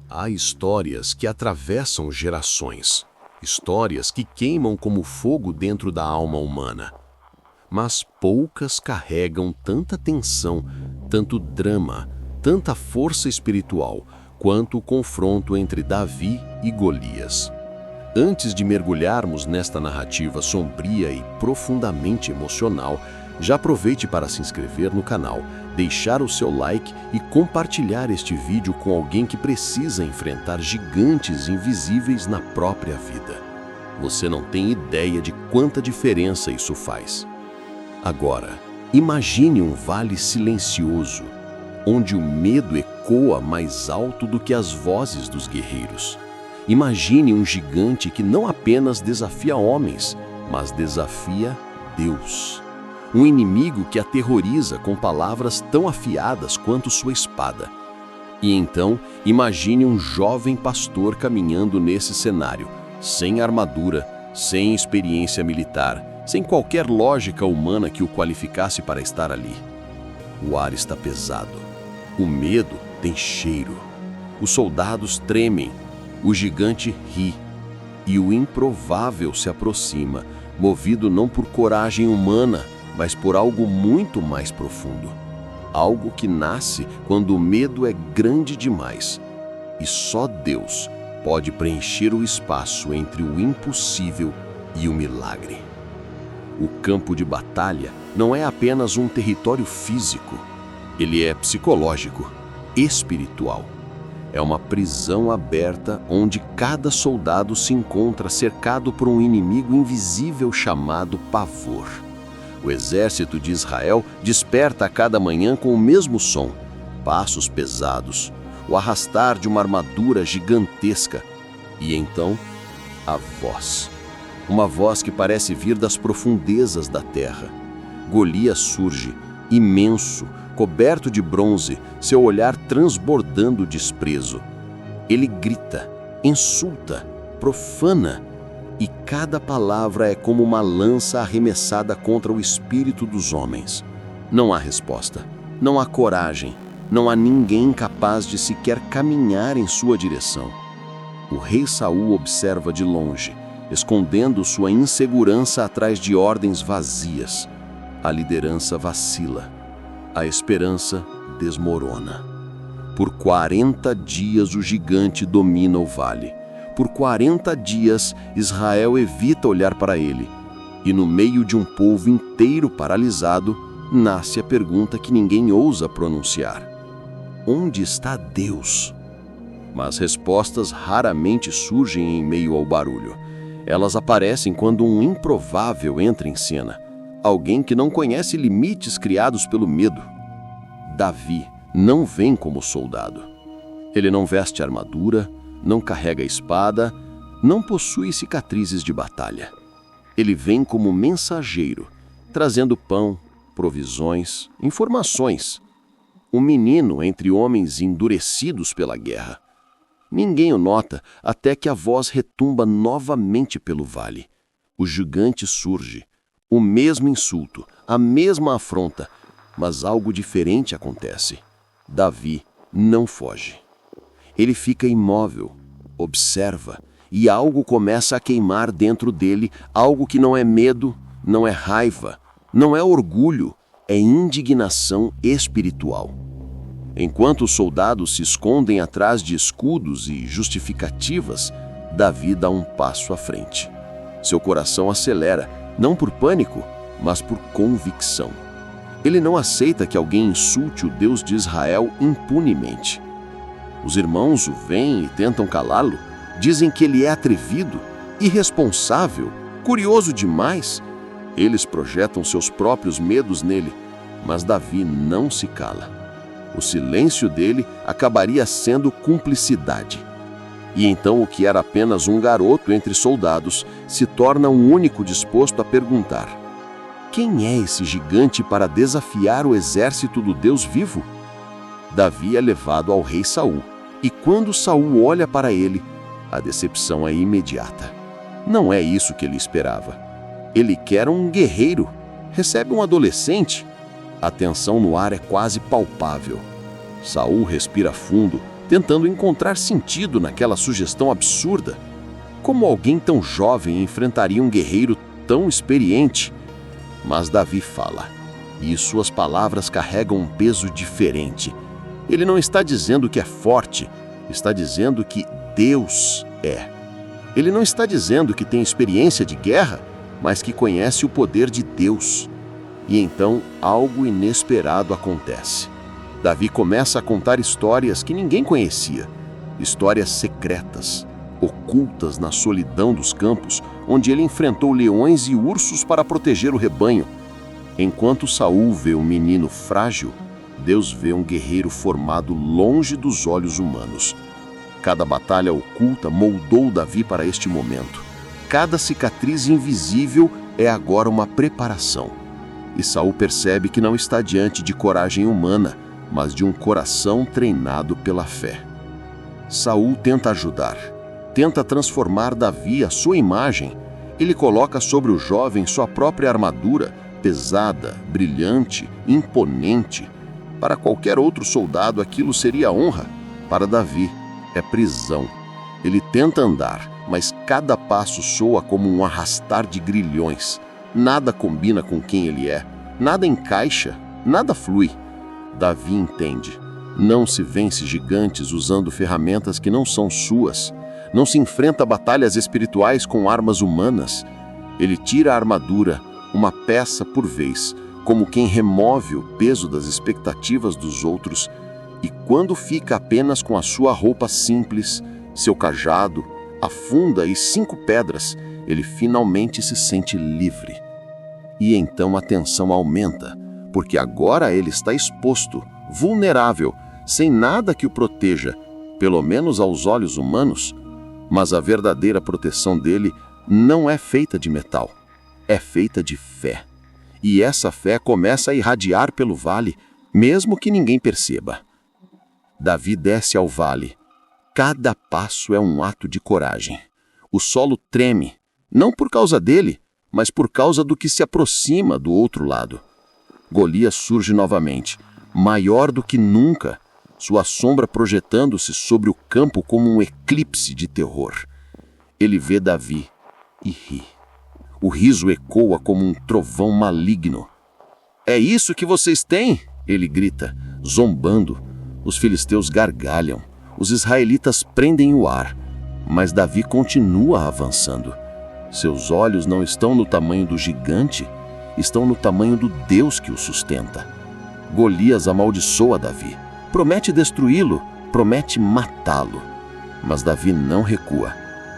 Há histórias que atravessam gerações, histórias que queimam como fogo dentro da alma humana. Mas poucas carregam tanta tensão, tanto drama, tanta força espiritual, quanto o confronto entre Davi e Golias. Antes de mergulharmos nesta narrativa sombria e profundamente emocional, já aproveite para se inscrever no canal, deixar o seu like e compartilhar este vídeo com alguém que precisa enfrentar gigantes invisíveis na própria vida. Você não tem ideia de quanta diferença isso faz. Agora, imagine um vale silencioso, onde o medo ecoa mais alto do que as vozes dos guerreiros. Imagine um gigante que não apenas desafia homens, mas desafia Deus. Um inimigo que aterroriza com palavras tão afiadas quanto sua espada. E então, imagine um jovem pastor caminhando nesse cenário, sem armadura, sem experiência militar, sem qualquer lógica humana que o qualificasse para estar ali. O ar está pesado. O medo tem cheiro. Os soldados tremem. O gigante ri. E o improvável se aproxima, movido não por coragem humana, mas por algo muito mais profundo. Algo que nasce quando o medo é grande demais. E só Deus pode preencher o espaço entre o impossível e o milagre. O campo de batalha não é apenas um território físico. Ele é psicológico, espiritual. É uma prisão aberta onde cada soldado se encontra cercado por um inimigo invisível chamado pavor. O exército de Israel desperta a cada manhã com o mesmo som, passos pesados, o arrastar de uma armadura gigantesca. E então, a voz. Uma voz que parece vir das profundezas da terra. Golias surge, imenso, coberto de bronze, seu olhar transbordando desprezo. Ele grita, insulta, profana, e cada palavra é como uma lança arremessada contra o espírito dos homens. Não há resposta, não há coragem, não há ninguém capaz de sequer caminhar em sua direção. O rei Saul observa de longe, escondendo sua insegurança atrás de ordens vazias. A liderança vacila. A esperança desmorona. Por 40 dias o gigante domina o vale. Por 40 dias Israel evita olhar para ele. E no meio de um povo inteiro paralisado, nasce a pergunta que ninguém ousa pronunciar: onde está Deus? Mas respostas raramente surgem em meio ao barulho. Elas aparecem quando um improvável entra em cena. Alguém que não conhece limites criados pelo medo. Davi não vem como soldado. Ele não veste armadura, não carrega espada, não possui cicatrizes de batalha. Ele vem como mensageiro, trazendo pão, provisões, informações. Um menino entre homens endurecidos pela guerra. Ninguém o nota até que a voz retumba novamente pelo vale. O gigante surge. O mesmo insulto, a mesma afronta, mas algo diferente acontece. Davi não foge. Ele fica imóvel, observa, e algo começa a queimar dentro dele, algo que não é medo, não é raiva, não é orgulho, é indignação espiritual. Enquanto os soldados se escondem atrás de escudos e justificativas, Davi dá um passo à frente. Seu coração acelera, não por pânico, mas por convicção. Ele não aceita que alguém insulte o Deus de Israel impunemente. Os irmãos o veem e tentam calá-lo, dizem que ele é atrevido, irresponsável, curioso demais. Eles projetam seus próprios medos nele, mas Davi não se cala. O silêncio dele acabaria sendo cumplicidade. E então o que era apenas um garoto entre soldados se torna um único disposto a perguntar: quem é esse gigante para desafiar o exército do Deus vivo? Davi é levado ao rei Saul, e quando Saul olha para ele, a decepção é imediata. Não é isso que ele esperava. Ele quer um guerreiro, recebe um adolescente. A tensão no ar é quase palpável. Saul respira fundo, tentando encontrar sentido naquela sugestão absurda. Como alguém tão jovem enfrentaria um guerreiro tão experiente? Mas Davi fala, e suas palavras carregam um peso diferente. Ele não está dizendo que é forte, está dizendo que Deus é. Ele não está dizendo que tem experiência de guerra, mas que conhece o poder de Deus. E então algo inesperado acontece. Davi começa a contar histórias que ninguém conhecia, histórias secretas, ocultas na solidão dos campos, onde ele enfrentou leões e ursos para proteger o rebanho. Enquanto Saul vê um menino frágil, Deus vê um guerreiro formado longe dos olhos humanos. Cada batalha oculta moldou Davi para este momento. Cada cicatriz invisível é agora uma preparação. E Saul percebe que não está diante de coragem humana, mas de um coração treinado pela fé. Saul tenta ajudar, tenta transformar Davi à sua imagem. Ele coloca sobre o jovem sua própria armadura, pesada, brilhante, imponente. Para qualquer outro soldado aquilo seria honra. Para Davi, é prisão. Ele tenta andar, mas cada passo soa como um arrastar de grilhões. Nada combina com quem ele é, nada encaixa, nada flui. Davi entende. Não se vence gigantes usando ferramentas que não são suas. Não se enfrenta batalhas espirituais com armas humanas. Ele tira a armadura, uma peça por vez, como quem remove o peso das expectativas dos outros, e quando fica apenas com a sua roupa simples, seu cajado, a funda e 5 pedras, ele finalmente se sente livre. E então a tensão aumenta, porque agora ele está exposto, vulnerável, sem nada que o proteja, pelo menos aos olhos humanos. Mas a verdadeira proteção dele não é feita de metal, é feita de fé. E essa fé começa a irradiar pelo vale, mesmo que ninguém perceba. Davi desce ao vale. Cada passo é um ato de coragem. O solo treme, não por causa dele, mas por causa do que se aproxima do outro lado. Golias surge novamente, maior do que nunca, sua sombra projetando-se sobre o campo como um eclipse de terror. Ele vê Davi e ri. O riso ecoa como um trovão maligno. "É isso que vocês têm?" ele grita, zombando. Os filisteus gargalham. Os israelitas prendem o ar. Mas Davi continua avançando. Seus olhos não estão no tamanho do gigante, estão no tamanho do Deus que o sustenta. Golias amaldiçoa Davi. Promete destruí-lo, promete matá-lo. Mas Davi não recua.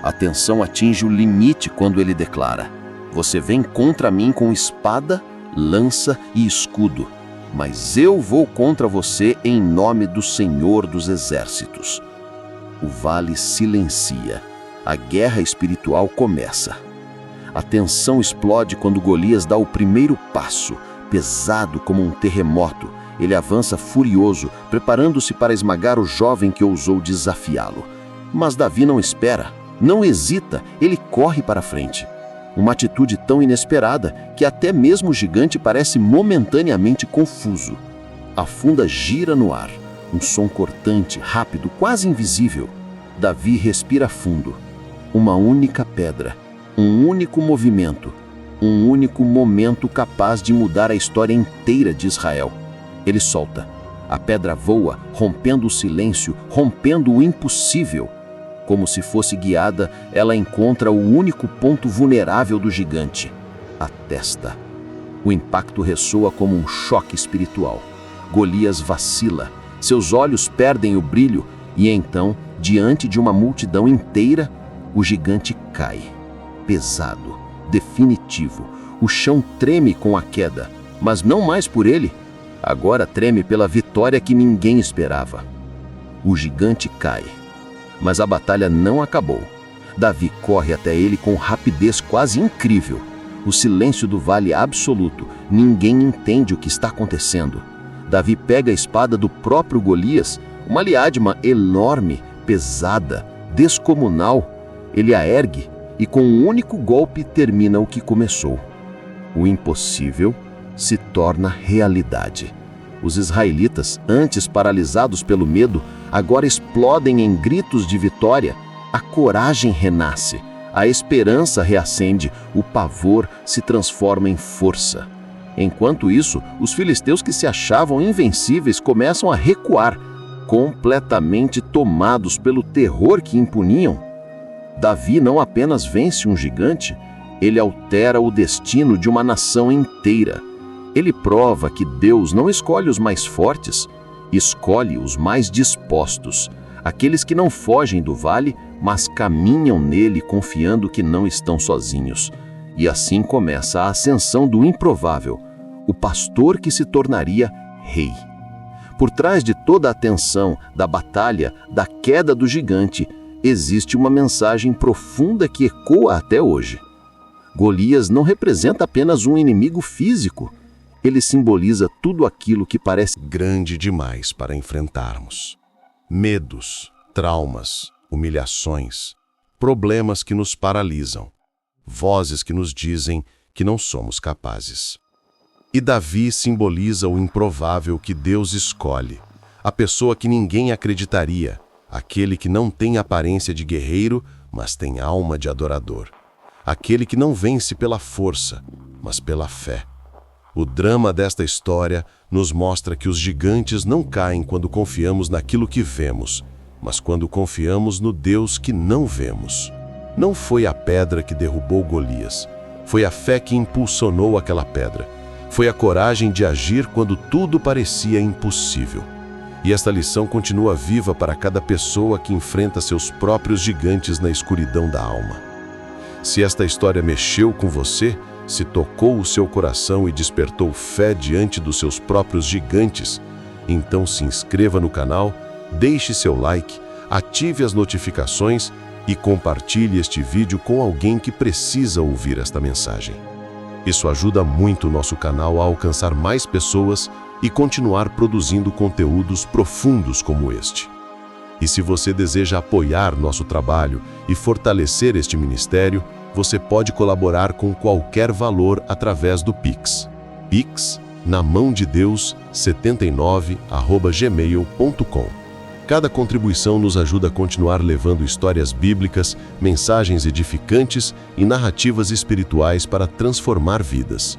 A tensão atinge o limite quando ele declara: "Você vem contra mim com espada, lança e escudo, mas eu vou contra você em nome do Senhor dos Exércitos." O vale silencia. A guerra espiritual começa. A tensão explode quando Golias dá o primeiro passo, pesado como um terremoto. Ele avança furioso, preparando-se para esmagar o jovem que ousou desafiá-lo. Mas Davi não espera, não hesita, ele corre para frente. Uma atitude tão inesperada que até mesmo o gigante parece momentaneamente confuso. A funda gira no ar, um som cortante, rápido, quase invisível. Davi respira fundo. Uma única pedra, um único movimento, um único momento capaz de mudar a história inteira de Israel. Ele solta. A pedra voa, rompendo o silêncio, rompendo o impossível. Como se fosse guiada, ela encontra o único ponto vulnerável do gigante: a testa. O impacto ressoa como um choque espiritual. Golias vacila, seus olhos perdem o brilho e então, diante de uma multidão inteira, o gigante cai. Pesado, definitivo. O chão treme com a queda, mas não mais por ele. Agora treme pela vitória que ninguém esperava. O gigante cai. Mas a batalha não acabou. Davi corre até ele com rapidez quase incrível. O silêncio do vale é absoluto. Ninguém entende o que está acontecendo. Davi pega a espada do próprio Golias, uma liádma enorme, pesada, descomunal. Ele a ergue e com um único golpe termina o que começou. O impossível se torna realidade. Os israelitas, antes paralisados pelo medo, agora explodem em gritos de vitória, a coragem renasce, a esperança reacende, o pavor se transforma em força. Enquanto isso, os filisteus que se achavam invencíveis começam a recuar, completamente tomados pelo terror que impuniam. Davi não apenas vence um gigante, ele altera o destino de uma nação inteira. Ele prova que Deus não escolhe os mais fortes, escolhe os mais dispostos, aqueles que não fogem do vale, mas caminham nele confiando que não estão sozinhos. E assim começa a ascensão do improvável, o pastor que se tornaria rei. Por trás de toda a tensão, da batalha, da queda do gigante, existe uma mensagem profunda que ecoa até hoje. Golias não representa apenas um inimigo físico, ele simboliza tudo aquilo que parece grande demais para enfrentarmos. Medos, traumas, humilhações, problemas que nos paralisam, vozes que nos dizem que não somos capazes. E Davi simboliza o improvável que Deus escolhe, a pessoa que ninguém acreditaria, aquele que não tem aparência de guerreiro, mas tem alma de adorador, aquele que não vence pela força, mas pela fé. O drama desta história nos mostra que os gigantes não caem quando confiamos naquilo que vemos, mas quando confiamos no Deus que não vemos. Não foi a pedra que derrubou Golias, foi a fé que impulsionou aquela pedra. Foi a coragem de agir quando tudo parecia impossível. E esta lição continua viva para cada pessoa que enfrenta seus próprios gigantes na escuridão da alma. Se esta história mexeu com você, se tocou o seu coração e despertou fé diante dos seus próprios gigantes, então se inscreva no canal, deixe seu like, ative as notificações e compartilhe este vídeo com alguém que precisa ouvir esta mensagem. Isso ajuda muito o nosso canal a alcançar mais pessoas e continuar produzindo conteúdos profundos como este. E se você deseja apoiar nosso trabalho e fortalecer este ministério, você pode colaborar com qualquer valor através do Pix. Pix, namãodedeus79@gmail.com. Cada contribuição nos ajuda a continuar levando histórias bíblicas, mensagens edificantes e narrativas espirituais para transformar vidas.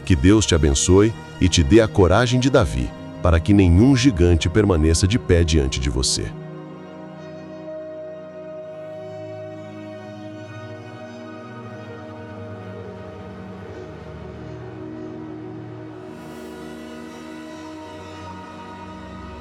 Que Deus te abençoe e te dê a coragem de Davi, para que nenhum gigante permaneça de pé diante de você.